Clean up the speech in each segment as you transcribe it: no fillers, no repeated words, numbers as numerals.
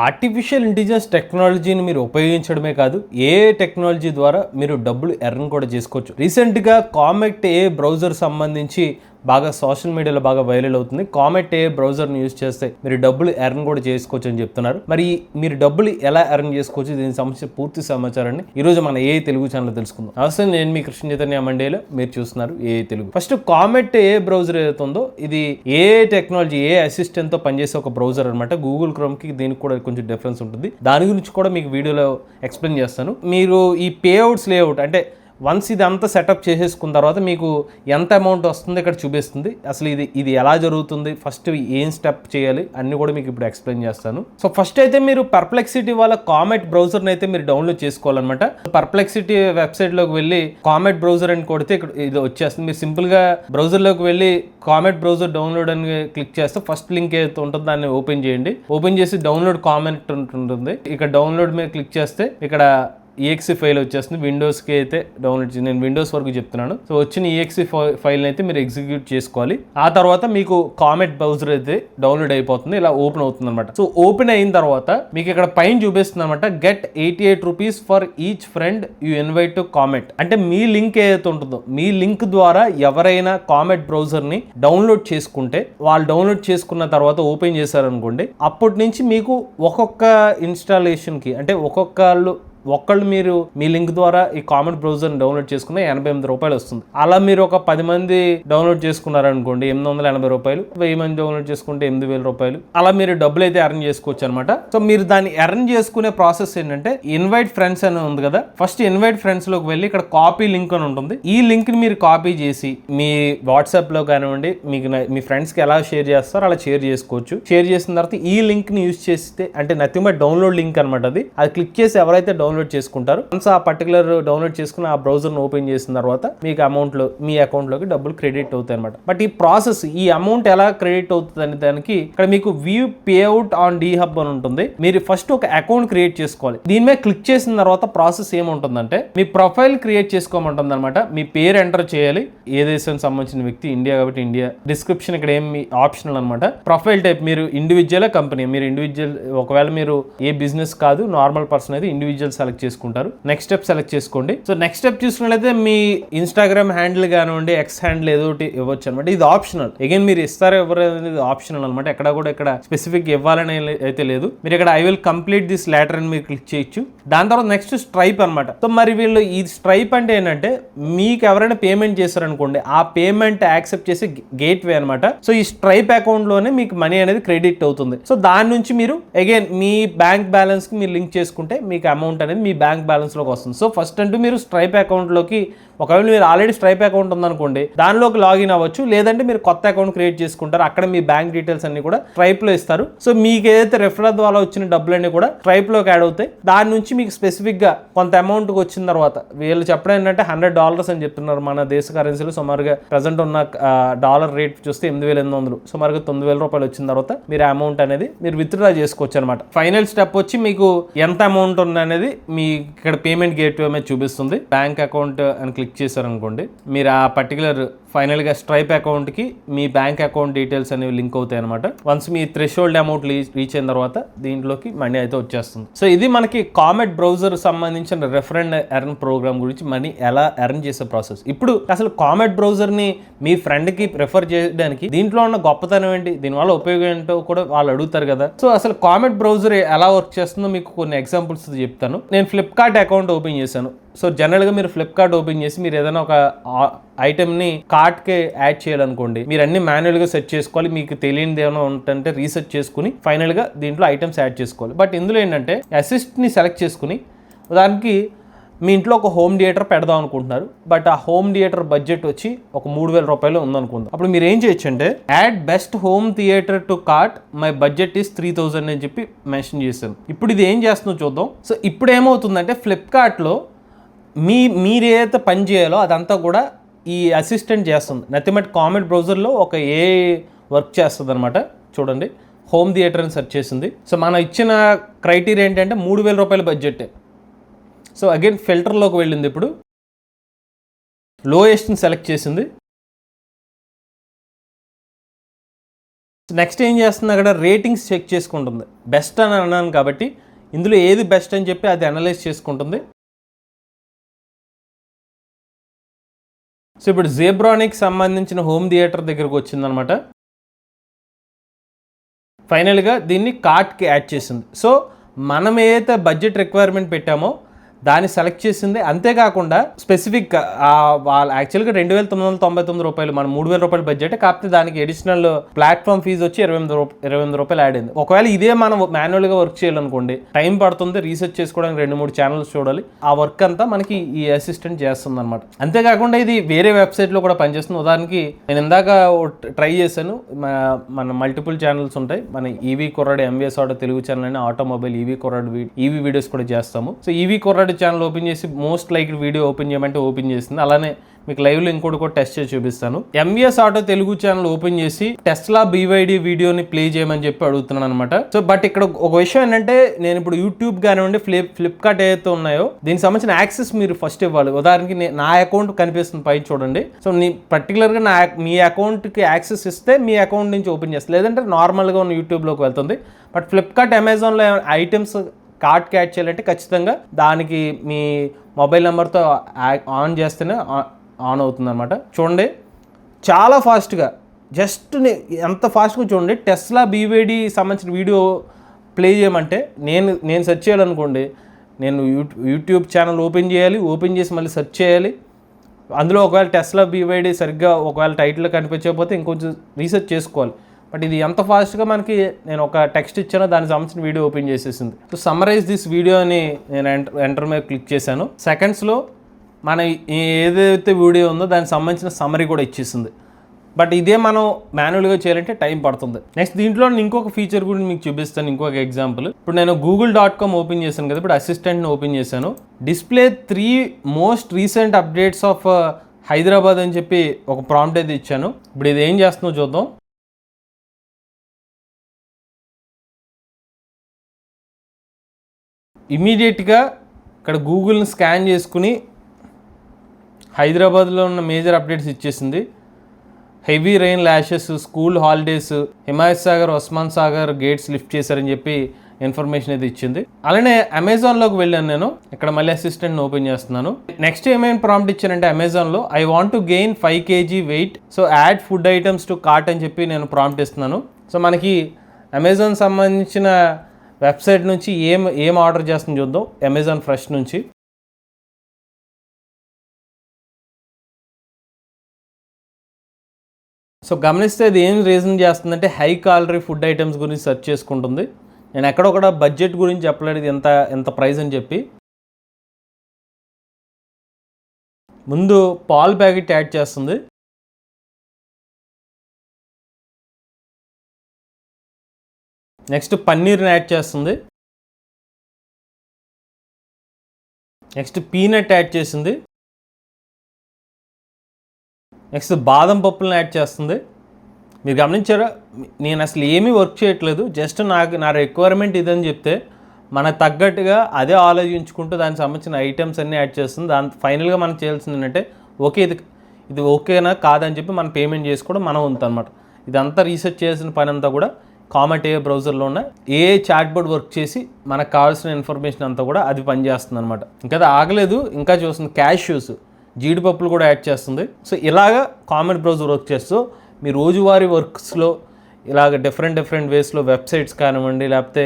Artificial intelligence టెక్నాలజీని మీరు ఉపయోగించడమే కాదు, ఏ టెక్నాలజీ ద్వారా మీరు డబ్బులు ఎర్న్ కూడా చేసుకోవచ్చు. రీసెంట్గా కామెట్ ఏ బ్రౌజర్ సంబంధించి బాగా సోషల్ మీడియాలో బాగా వైరల్ అవుతుంది. కామెట్ ఏ బ్రౌజర్ని యూజ్ చేస్తే మీరు డబ్బులు ఎర్న్ కూడా చేసుకోవచ్చు అని చెప్తున్నారు. మరి మీరు డబ్బులు ఎలా ఎర్న్ చేసుకోవచ్చు, దీనికి సంబంధించిన పూర్తి సమాచారాన్ని ఈరోజు మన ఏ తెలుగు ఛానల్ తెలుసుకుందాం. అవసరం నేను మీ కృష్ణ చైతన్య మండేలో, మీరు చూస్తున్నారు ఏ తెలుగు. ఫస్ట్ కామెట్ ఏ బ్రౌజర్ ఏదైతే ఉందో ఇది ఏ టెక్నాలజీ, ఏ అసిస్టెంట్తో పనిచేసే ఒక బ్రౌజర్ అనమాట. గూగుల్ క్రోమ్కి దీనికి కూడా కొంచెం డిఫరెన్స్ ఉంటుంది. దాని గురించి కూడా మీకు వీడియోలో ఎక్స్ప్లెయిన్ చేస్తాను. మీరు ఈ పేఅవుట్స్ లేఅవుట్ అంటే వన్స్ ఇది అంతా సెటప్ చేసేసుకున్న తర్వాత మీకు ఎంత అమౌంట్ వస్తుంది ఇక్కడ చూపిస్తుంది. అసలు ఇది ఎలా జరుగుతుంది, ఫస్ట్ ఏం స్టెప్ చేయాలి అన్ని కూడా మీకు ఇప్పుడు ఎక్స్ప్లెయిన్ చేస్తాను. సో ఫస్ట్ అయితే మీరు పర్ప్లెక్సిటీ వాళ్ళ కామెట్ బ్రౌజర్ని అయితే మీరు డౌన్లోడ్ చేసుకోవాలన్నమాట. పర్ప్లెక్సిటీ వెబ్సైట్లోకి వెళ్ళి కామెట్ బ్రౌజర్ అని కొడితే ఇక్కడ ఇది వచ్చేస్తుంది. మీరు సింపుల్గా బ్రౌజర్లోకి వెళ్ళి కామెట్ బ్రౌజర్ డౌన్లోడ్ అని క్లిక్ చేస్తే ఫస్ట్ లింక్ ఏదైతే ఉంటుందో దాన్ని ఓపెన్ చేయండి. ఓపెన్ చేసి డౌన్లోడ్ కామెట్ ఉంటుంది. ఇక్కడ డౌన్లోడ్ మీద క్లిక్ చేస్తే ఇక్కడ ఈఎక్సీ ఫైల్ వచ్చేస్తుంది. విండోస్కి అయితే డౌన్లోడ్ చేసి, నేను విండోస్ వరకు చెప్తున్నాను. సో వచ్చిన ఈఎక్సీ ఫైల్ని అయితే మీరు ఎగ్జిక్యూట్ చేసుకోవాలి. ఆ తర్వాత మీకు కామెట్ బ్రౌజర్ అయితే డౌన్లోడ్ అయిపోతుంది, ఇలా ఓపెన్ అవుతుంది అనమాట. సో ఓపెన్ అయిన తర్వాత మీకు ఇక్కడ పైన చూపిస్తుంది అనమాట, get 88 rupees for each friend you invite to comet. అంటే మీ లింక్ ఏదైతే ఉంటుందో, మీ లింక్ ద్వారా ఎవరైనా కామెట్ బ్రౌజర్ని డౌన్లోడ్ చేసుకుంటే, వాళ్ళు డౌన్లోడ్ చేసుకున్న తర్వాత ఓపెన్ చేశారనుకోండి, అప్పటి నుంచి మీకు ఒక్కొక్క ఇన్స్టాలేషన్కి అంటే ఒక్కళ్ళు మీరు మీ లింక్ ద్వారా ఈ కామెట్ బ్రౌజర్ని డౌన్లోడ్ చేసుకున్న 88 రూపాయలు వస్తుంది. అలా మీరు ఒక 10 మంది డౌన్లోడ్ చేసుకున్నారనుకోండి 880 రూపాయలు, 1000 మంది డౌన్లోడ్ చేసుకుంటే 8000 రూపాయలు, అలా మీరు డబ్బులు అయితే ఎర్న్ చేసుకోవచ్చు అనమాట. సో మీరు దాన్ని ఎర్న్ చేసుకునే ప్రాసెస్ ఏంటంటే, ఇన్వైట్ ఫ్రెండ్స్ అని ఉంది కదా, ఫస్ట్ ఇన్వైట్ ఫ్రెండ్స్ లోకి వెళ్ళి ఇక్కడ కాపీ లింక్ అని ఉంటుంది. ఈ లింక్ ని మీరు కాపీ చేసి మీ వాట్సాప్ లో కానివ్వండి, మీకు మీ ఫ్రెండ్స్ కి ఎలా షేర్ చేస్తారో అలా షేర్ చేసుకోవచ్చు. షేర్ చేసిన తర్వాత ఈ లింక్ ని యూజ్ చేస్తే, అంటే నథింగ్ బట్ డౌన్లోడ్ లింక్ అనమాట, అది క్లిక్ చేసి ఎవరైతే డౌన్లోడ్ చేసుకుంటారు, వన్స్ ఆ పర్టికులర్ డౌన్లోడ్ చేసుకుని ఆ బ్రౌజర్ని ఓపెన్ చేసిన తర్వాత మీకు అమౌంట్లో మీ అకౌంట్లోకి డబ్బులు క్రెడిట్ అవుతాయి అనమాట. బట్ ఈ ప్రాసెస్, ఈ అమౌంట్ ఎలా క్రెడిట్ అవుతుంది అనే దానికి ఇక్కడ మీకు view payout on the hub అని ఉంటుంది. మీరు ఫస్ట్ ఒక అకౌంట్ క్రియేట్ చేసుకోవాలి. దీని మీద క్లిక్ చేసిన తర్వాత ప్రాసెస్ ఏముంటుందంటే, మీ ప్రొఫైల్ క్రియేట్ చేసుకోమంటుంది అనమాట. మీ పేరు ఎంటర్ చేయాలి, ఏ దేశానికి సంబంధించిన వ్యక్తి, ఇండియా కాబట్టి ఇండియా. డిస్క్రిప్షన్ ఇక్కడ ఏమి ఆప్షనల్ అనమాట. ప్రొఫైల్ టైప్ మీరు ఇండివిజువల్ కంపెనీ, మీరు ఇండివిజువల్, ఒకవేళ మీరు ఏ బిజినెస్ కాదు నార్మల్ పర్సన్ అయితే ఇండివిజువల్ సెలెక్ట్ చేసుకుంటారు. నెక్స్ట్ స్టెప్ సెలెక్ట్ చేసుకోండి. సో నెక్స్ట్ స్టెప్ చూసుకున్నట్లయితే మీ ఇన్స్టాగ్రామ్ హ్యాండిల్ కానివ్వండి, ఎక్స్ హ్యాండిల్ ఏదో ఒకటి ఇవ్వచ్చు అనమాట. ఇది ఆప్షనల్. అగైన్ మీరు ఇస్తారో ఎవరు అనేది ఆప్షనల్ అనమాట. ఇక్కడ స్పెసిఫిక్ ఇవ్వాలని అయితే లేదు. మీరు ఇక్కడ I will complete this letter అని మీరు క్లిక్ చేయొచ్చు. దాని తర్వాత నెక్స్ట్ స్ట్రైప్ అనమాట. సో మరి వీళ్ళు ఈ స్ట్రైప్ అంటే ఏంటంటే, మీకు ఎవరైనా పేమెంట్ చేస్తారనుకోండి, ఆ పేమెంట్ యాక్సెప్ట్ చేసే గేట్ వే అనమాట. సో ఈ స్ట్రైప్ అకౌంట్ లోనే మీకు మనీ అనేది క్రెడిట్ అవుతుంది. సో దాని నుంచి మీరు అగైన్ మీ బ్యాంక్ బ్యాలెన్స్ కి మీరు లింక్ చేసుకుంటే మీకు అమౌంట్ అనేది మీ బ్యాంక్ బ్యాలెన్స్ లోకి వస్తుంది. సో ఫస్ట్ అంటూ మీరు స్ట్రైప్ అకౌంట్ లోకి, ఒకవేళ మీరు ఆల్రెడీ స్ట్రైప్ అకౌంట్ ఉందనుకోండి, దానిలోకి లాగిన్ అవ్వచ్చు. లేదంటే మీరు కొత్త అకౌంట్ క్రియేట్ చేసుకుంటారు, అక్కడ మీ బ్యాంక్ డీటెయిల్స్ అన్ని కూడా స్ట్రైప్ లో ఇస్తారు. సో మీకు ఏదైతే రెఫరల్ ద్వారా వచ్చిన డబ్బులన్నీ కూడా స్ట్రైప్ లోకి యాడ్ అవుతాయి. దాని నుంచి మీకు స్పెసిఫిక్ గా కొంత అమౌంట్ వచ్చిన తర్వాత, వీళ్ళు చెప్పడం ఏంటంటే $100 అని చెప్తున్నారు. మన దేశ కరెన్సీలో సుమారుగా ప్రజెంట్ ఉన్న డాలర్ రేట్ చూస్తే 8800, సుమారుగా 9000 రూపాయలు వచ్చిన తర్వాత మీరు అమౌంట్ అనేది మీరు విత్డ్రా చేసుకోవచ్చు అనమాట. ఫైనల్ స్టెప్ వచ్చి మీకు ఎంత అమౌంట్ ఉంది అనేది మీ ఇక్కడ పేమెంట్ గేట్వే మీద చూపిస్తుంది. బ్యాంక్ అకౌంట్ అని క్లిక్ చేశారనుకోండి, మీరు ఆ పర్టికులర్ ఫైనల్గా స్ట్రైప్ అకౌంట్కి మీ బ్యాంక్ అకౌంట్ డీటెయిల్స్ అనేవి లింక్ అవుతాయి అనమాట. వన్స్ మీ థ్రెషోల్డ్ అమౌంట్ రీచ్ అయిన తర్వాత దీంట్లోకి మనీ అయితే వచ్చేస్తుంది. సో ఇది మనకి కామెట్ బ్రౌజర్ సంబంధించిన రెఫరెండ్ ఎర్న్ ప్రోగ్రామ్ గురించి మనీ ఎలా ఎర్న్ చేసే ప్రాసెస్. ఇప్పుడు అసలు కామెట్ బ్రౌజర్ని మీ ఫ్రెండ్కి ప్రిఫర్ చేయడానికి దీంట్లో ఉన్న గొప్పతనం ఏంటి, దీనివల్ల ఉపయోగం ఏంటో కూడా వాళ్ళు అడుగుతారు కదా. సో అసలు కామెట్ బ్రౌజర్ ఎలా వర్క్ చేస్తుందో మీకు కొన్ని ఎగ్జాంపుల్స్ చెప్తాను. నేను ఫ్లిప్కార్ట్ అకౌంట్ ఓపెన్ చేశాను. సో జనరల్గా మీరు ఫ్లిప్కార్ట్ ఓపెన్ చేసి మీరు ఏదైనా ఒక ఐటెంని కార్ట్కి యాడ్ చేయాలనుకోండి, మీరు అన్ని మాన్యువల్గా సెట్ చేసుకోవాలి. మీకు తెలియనిది ఏమైనా ఉంటుంటే రీసెర్చ్ చేసుకుని ఫైనల్గా దీంట్లో ఐటమ్స్ యాడ్ చేసుకోవాలి. బట్ ఇందులో ఏంటంటే, అసిస్ట్ని సెలెక్ట్ చేసుకుని దానికి మీ ఇంట్లో ఒక హోమ్ థియేటర్ పెడదాం అనుకుంటున్నారు. బట్ ఆ హోమ్ థియేటర్ బడ్జెట్ వచ్చి ఒక 3000 రూపాయలు ఉందనుకుందాం. అప్పుడు మీరు ఏం చేయొచ్చు అంటే, add best home theatre to cart, my budget is 3000 అని చెప్పి మెన్షన్ చేశాను. ఇప్పుడు ఇది ఏం చేస్తుందో చూద్దాం. సో ఇప్పుడు ఏమవుతుందంటే, ఫ్లిప్కార్ట్లో మీరు ఏదైతే పని చేయాలో అదంతా కూడా ఈ అసిస్టెంట్ చేస్తుంది. నథింగ్ బట్ కామెట్ బ్రౌజర్లో ఒక ఏ వర్క్ చేస్తుంది అనమాట. చూడండి, హోమ్ థియేటర్ అని సెర్చ్ చేసింది. సో మనం ఇచ్చిన క్రైటీరియా ఏంటంటే 3000 రూపాయల బడ్జెట్. సో అగైన్ ఫిల్టర్లోకి వెళ్ళింది. ఇప్పుడు లోయెస్ట్ని సెలెక్ట్ చేసింది. నెక్స్ట్ ఏం చేస్తుంది, అక్కడ రేటింగ్స్ చెక్ చేసుకుంటుంది. బెస్ట్ అని అన్నాను కాబట్టి ఇందులో ఏది బెస్ట్ అని చెప్పి అది అనలైజ్ చేసుకుంటుంది. సో ఇప్పుడు జేబ్రానిక్ సంబంధించిన హోమ్ థియేటర్ దగ్గరకు వచ్చిందనమాట. ఫైనల్గా దీన్ని కార్ట్కి యాడ్ చేసింది. సో మనం ఏదైతే బడ్జెట్ రిక్వైర్మెంట్ పెట్టామో దాన్ని సెలెక్ట్ చేసింది. అంతేకాకుండా స్పెసిఫిక్ వాళ్ళు యాక్చువల్గా 2,999 రూపాయలు, మన 3,000 రూపాయల బడ్జెట్, కాకపోతే దానికి ఎడిషనల్ ప్లాట్ఫామ్ ఫీజు వచ్చి 28 రూపాయలు యాడ్ అయింది. ఒకవేళ ఇదే మనం మాన్యువల్గా వర్క్ చేయాలనుకోండి, టైం పడుతుంది, రీసెర్చ్ చేసుకోవడానికి 2-3 ఛానల్స్ చూడాలి. ఆ వర్క్ అంతా మనకి ఈ అసిస్టెంట్ చేస్తుంది అనమాట. అంతేకాకుండా ఇది వేరే వెబ్సైట్లో కూడా పనిచేస్తుంది. ఉదాహరణకి నేను ఇందాక ట్రై చేశాను, మన మల్టిపుల్ ఛానల్స్ ఉంటాయి. మన ఈవీ కుర్రాడు ఎంవిఎస్ ఆటో తెలుగు ఛానల్ అని ఆటోమొబైల్ ఈవీ కుర్రాడు ఈవీ వీడియోస్ కూడా చేస్తాము. సో ఈవీ కుర్రాడు ఛానల్ ఓపెన్ చేసి మోస్ట్ లైక్ వీడియో ఓపెన్ చేయమంటే ఓపెన్ చేసింది. అలానే మీకు లైవ్లో ఇంకోటి కూడా టెస్ట్ చేసి చూపిస్తాను. MVS auto Telugu channel open చేసి టెస్లా BYD వీడియోని ప్లే చేయమని చెప్పి అడుగుతున్నాను అనమాట. సో బట్ ఇక్కడ ఒక విషయం ఏంటంటే, నేను ఇప్పుడు యూట్యూబ్ కానివ్వండి, ఫ్లిప్కార్ట్ ఏదైతే ఉన్నాయో దీనికి సంబంధించిన యాక్సెస్ మీరు ఫస్ట్ ఇవ్వాలి. ఉదాహరణకి నా అకౌంట్ కనిపిస్తుంది పై చూడండి. సో పర్టికులర్గా మీ అకౌంట్కి యాక్సెస్ ఇస్తే మీ అకౌంట్ నుంచి ఓపెన్ చేస్తుంది, లేదంటే నార్మల్గా ఉన్న యూట్యూబ్లోకి వెళ్తుంది. బట్ ఫ్లిప్కార్ట్, అమెజాన్లో ఐటమ్స్ కార్ట్కి యాడ్ చేయాలంటే ఖచ్చితంగా దానికి మీ మొబైల్ నెంబర్తో ఆన్ చేస్తేనే ఆన్ అవుతుంది అనమాట. చూడండి చాలా ఫాస్ట్గా, జస్ట్ ఎంత ఫాస్ట్గా చూడండి. టెస్లా BYD సంబంధించిన వీడియో ప్లే చేయమంటే నేను సెర్చ్ చేయాలనుకోండి, నేను యూట్యూబ్ ఛానల్ ఓపెన్ చేయాలి, ఓపెన్ చేసి మళ్ళీ సెర్చ్ చేయాలి. అందులో ఒకవేళ టెస్లా BYD సరిగ్గా ఒకవేళ టైటిల్ కనిపించకపోతే ఇంకొంచెం రీసెర్చ్ చేసుకోవాలి. బట్ ఇది ఎంత ఫాస్ట్గా మనకి, నేను ఒక టెక్స్ట్ ఇచ్చానో దానికి సంబంధించిన వీడియో ఓపెన్ చేసేసింది. సో సమ్మరైజ్ దిస్ వీడియో అని నేను ఎంటర్ మీద క్లిక్ చేశాను. సెకండ్స్లో మన ఏదైతే వీడియో ఉందో దానికి సంబంధించిన సమ్మరీ కూడా ఇచ్చేసింది. బట్ ఇదే మనం మాన్యువల్గా చేయాలంటే టైం పడుతుంది. నెక్స్ట్ దీంట్లో ఇంకొక ఫీచర్ కూడా మీకు చూపిస్తాను, ఇంకొక ఎగ్జాంపుల్. ఇప్పుడు నేను google.com ఓపెన్ చేశాను కదా, ఇప్పుడు అసిస్టెంట్ని ఓపెన్ చేశాను. Display 3 most recent updates of Hyderabad అని చెప్పి ఒక ప్రాంప్ట్ అయితే ఇచ్చాను. ఇప్పుడు ఇది ఏం చేస్తుందో చూద్దాం. ఇమీడియట్గా ఇక్కడ గూగుల్ని స్కాన్ చేసుకుని హైదరాబాద్లో ఉన్న మేజర్ అప్డేట్స్ ఇచ్చేసింది. Heavy rain lashes, school holidays, Himayat Sagar, Osman Sagar gates lift చేశారని చెప్పి ఇన్ఫర్మేషన్ అయితే ఇచ్చింది. అలానే అమెజాన్లోకి వెళ్ళాను నేను. ఇక్కడ మళ్ళీ అసిస్టెంట్ని ఓపెన్ చేస్తున్నాను. నెక్స్ట్ ఏమైనా ప్రాంప్ట్ ఇచ్చానంటే అమెజాన్లో I want to gain 5 kg weight, so add food items to cart అని చెప్పి నేను ప్రాంప్ట్ ఇస్తున్నాను. సో మనకి అమెజాన్ సంబంధించిన వెబ్సైట్ నుంచి ఏం ఆర్డర్ చేస్తుందో చూద్దాం. అమెజాన్ ఫ్రెష్ నుంచి సో గమనిస్తే అది ఏం రీజన్ చేస్తుందంటే హై క్యాలరీ ఫుడ్ ఐటమ్స్ గురించి సెర్చ్ చేసుకుంటుంది. నేను ఎక్కడొక్కడ బడ్జెట్ గురించి చెప్పలేదు, ఎంత ప్రైస్ అని చెప్పి. ముందు పాల్ ప్యాకెట్ యాడ్ చేస్తుంది. నెక్స్ట్ పన్నీర్ని యాడ్ చేస్తుంది. నెక్స్ట్ పీనట్ యాడ్ చేసింది. నెక్స్ట్ బాదం పప్పులను యాడ్ చేస్తుంది. మీరు గమనించారా, నేను అసలు ఏమీ వర్క్ చేయట్లేదు, జస్ట్ నా రిక్వైర్మెంట్ ఇదని చెప్తే మనకు తగ్గట్టుగా అదే ఆలోచించుకుంటూ దానికి సంబంధించిన ఐటమ్స్ అన్నీ యాడ్ చేస్తుంది. ఫైనల్గా మనం చేయాల్సింది ఏంటంటే ఓకే ఇది ఓకేనా కాదని చెప్పి మనం పేమెంట్ చేసుకోవడం మనం ఉంది అనమాట. ఇదంతా రీసెర్చ్ చేసిన పని అంతా కూడా కామెట్ ఏ బ్రౌజర్లో ఉన్న చాట్ బోర్డ్ వర్క్ చేసి మనకు కావాల్సిన ఇన్ఫర్మేషన్ అంతా కూడా అది పనిచేస్తుంది అనమాట. ఇంకా ఆగలేదు, ఇంకా చూస్తుంది క్యాష్యూస్, జీడిపప్పులు కూడా యాడ్ చేస్తుంది. సో ఇలాగా కామెట్ బ్రౌజర్ వర్క్ చేస్తూ మీ రోజువారీ వర్క్స్లో ఇలాగ డిఫరెంట్ వేస్లో వెబ్సైట్స్ కానివ్వండి, లేకపోతే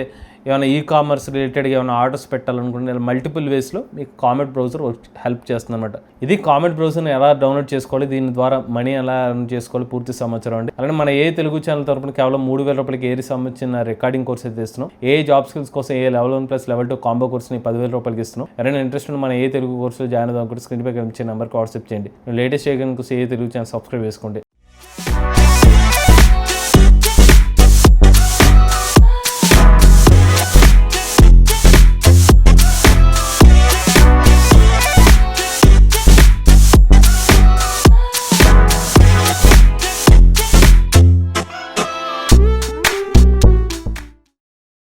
ఏమైనా కామర్స్ రిలేటెడ్గా ఏమైనా ఆర్డర్స్ పెట్టాలనుకుంటే మల్టిపుల్ వేస్లో మీకు కామెట్ బ్రౌజర్ హెల్ప్ చేస్తుంది అనమాట. ఇది కామెట్ బ్రౌజర్ని ఎలా డౌన్లోడ్ చేసుకోవాలి, దీని ద్వారా మనీ ఎలా ఎర్న్ చేసుకోవాలి పూర్తి సమాచారం అండి. అలానే మన తెలుగు ఛానల్ తరపున కేవలం 3,000 రూపాయలకి సంబంధించిన రికార్డింగ్ కోర్స్ అయితే ఇస్తున్నాం. జాబ్ స్కిల్స్ కోసం లెవెల్ 1 + లెవెల్ 2 కాంబో కోర్స్ని 10,000 రూపాయలకి ఇస్తున్నాం. ఎవరైనా ఇంట్రెస్ట్ ఉన్న మన తెలుగు కోర్సులో జాయిన్ అవుదాం అనుకుంటే స్క్రీన్ పై కనిపించే నెంబర్కి వాట్సాప్ చేయండి. లేటెస్ట్ చేయడానికి తెలుగు ఛానల్ సబ్స్క్రైబ్ చేసుకోండి.